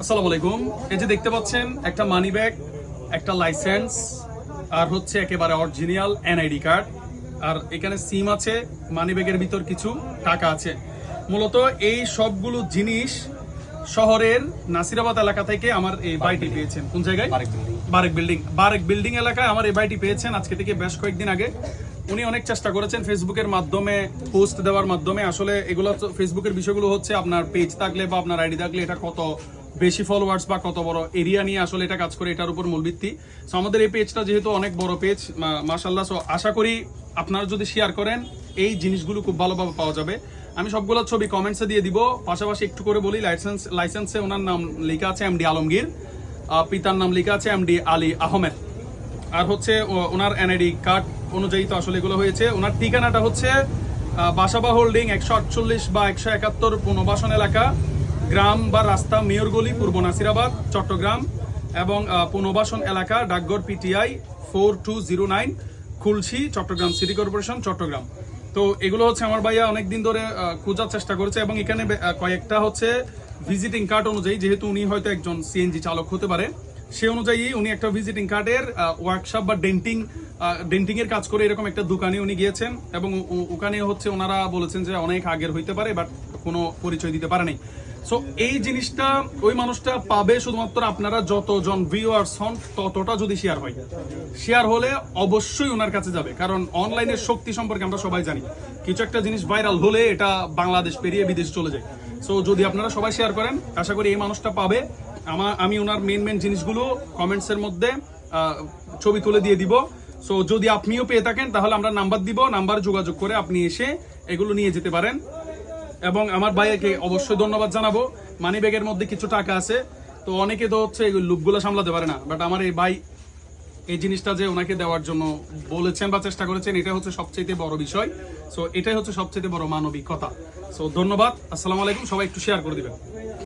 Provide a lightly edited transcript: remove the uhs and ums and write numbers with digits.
আসসালামু আলাইকুম। এই যে দেখতে পাচ্ছেন একটা মানি ব্যাগ, একটা লাইসেন্স, আর হচ্ছে একেবারে অরিজিনাল এনআইডি কার্ড, আর এখানে সিম আছে, মানি ব্যাগের ভিতর কিছু টাকা আছে। মূলত এই সবগুলো জিনিস শহরের নাসিরাবাদ এলাকা থেকে আমার এই বাইটি পেয়েছেন। কোন জায়গায়? বারেক বিল্ডিং এলাকায় আমার এই বাইটি পেয়েছেন আজকে থেকে বেশ কয়েকদিন আগে। উনি অনেক চেষ্টা করেছেন ফেসবুকের মাধ্যমে, পোস্ট দেওয়ার মাধ্যমে। আসলে এগুলো ফেসবুকের বিষয়গুলো হচ্ছে আপনার পেজ থাকলে বা আপনার আইডি থাকলে এটা কত বেশি ফলোয়ার্স বা কত বড় এরিয়া নিয়ে আসলে এটা কাজ করে, এটার উপর মূল ভিত্তি। সো আমাদের এই পেজটা যেহেতু অনেক বড় পেজ, মাশাআল্লাহ, সো আশা করি আপনারা যদি শেয়ার করেন এই জিনিসগুলো খুব ভালোভাবে পাওয়া যাবে। আমি সবগুলো ছবি কমেন্টসে দিয়ে দিব। পাশাপাশি একটু করে বলি, লাইসেন্সে ওনার নাম লেখা আছে এমডি আলমগীর, পিতার নাম লেখা আছে এমডি আলী আহমেদ, আর হচ্ছে ওনার এনআইডি কার্ড অনুযায়ী তো আসলে এগুলো হয়েছে। ওনার ঠিকানাটা হচ্ছে বাসাবা হোল্ডিং 148 বা 171 পুনর্বাসন এলাকা, গ্রাম বা রাস্তা মেয়র গলি, পূর্ব নাসিরাবাদ, চট্টগ্রাম, এবং পুনর্বাসন এলাকা ডাকঘর PTI 4209, Khulshi, Chattogram city corporation, Chattogram. তো এগুলো হচ্ছে আমার ভাইয়া অনেকদিন ধরে খোঁজার চেষ্টা করেছে, এবং এখানে কয়েকটা হচ্ছে ভিজিটিং কার্ড অনুযায়ী, যেহেতু উনি হয়তো একজন সিএনজি চালক হতে পারে, সে অনুযায়ী উনি একটা ভিজিটিং কার্ডের ওয়ার্কশপ বা ডেন্টিং এর কাজ করে এরকম একটা দোকানে উনি গিয়েছেন, এবং ওখানে হচ্ছে ওনারা বলেছেন যে অনেক আগের হইতে পারে, বাট কোনো পরিচয় দিতে পারে নাই। সো এই জিনিসটা ওই মানুষটা পাবে শুধুমাত্র আপনারা যতজন ভিউয়ার্স হন ততটা যদি শেয়ার হলে অবশ্যই ওনার কাছে যাবে। কারণ অনলাইনের শক্তি সম্পর্কে আমরা সবাই জানি, কিছু একটা জিনিস ভাইরাল হলে এটা বাংলাদেশ পেরিয়ে বিদেশে চলে যায়। সো যদি আপনারা সবাই শেয়ার করেন, আশা করি এই মানুষটা পাবে। আমি ওনার মেন জিনিসগুলো কমেন্টসের মধ্যে ছবি তুলে দিয়ে দিব। সো যদি আপনিও পেয়ে থাকেন তাহলে আমরা নাম্বার দিব, নাম্বার যোগাযোগ করে আপনি এসে এগুলো নিয়ে যেতে পারেন। এবং আমার ভাইয়াকে অবশ্যই ধন্যবাদ জানাবো। মানি ব্যাগের মধ্যে কিছু টাকা আছে, তো অনেকে তো হচ্ছে এই লুপগুলো সামলাতে পারে না, বাট আমার এই ভাই এই জিনিসটা যে ওনাকে দেওয়ার জন্য বলেছেন বা চেষ্টা করেছেন, এটা হচ্ছে সবচেয়ে বড় বিষয়। সো এটাই হচ্ছে সবচেয়ে বড় মানবিকতা। সো ধন্যবাদ, আসসালামু আলাইকুম। সবাই একটু শেয়ার করে দিবেন।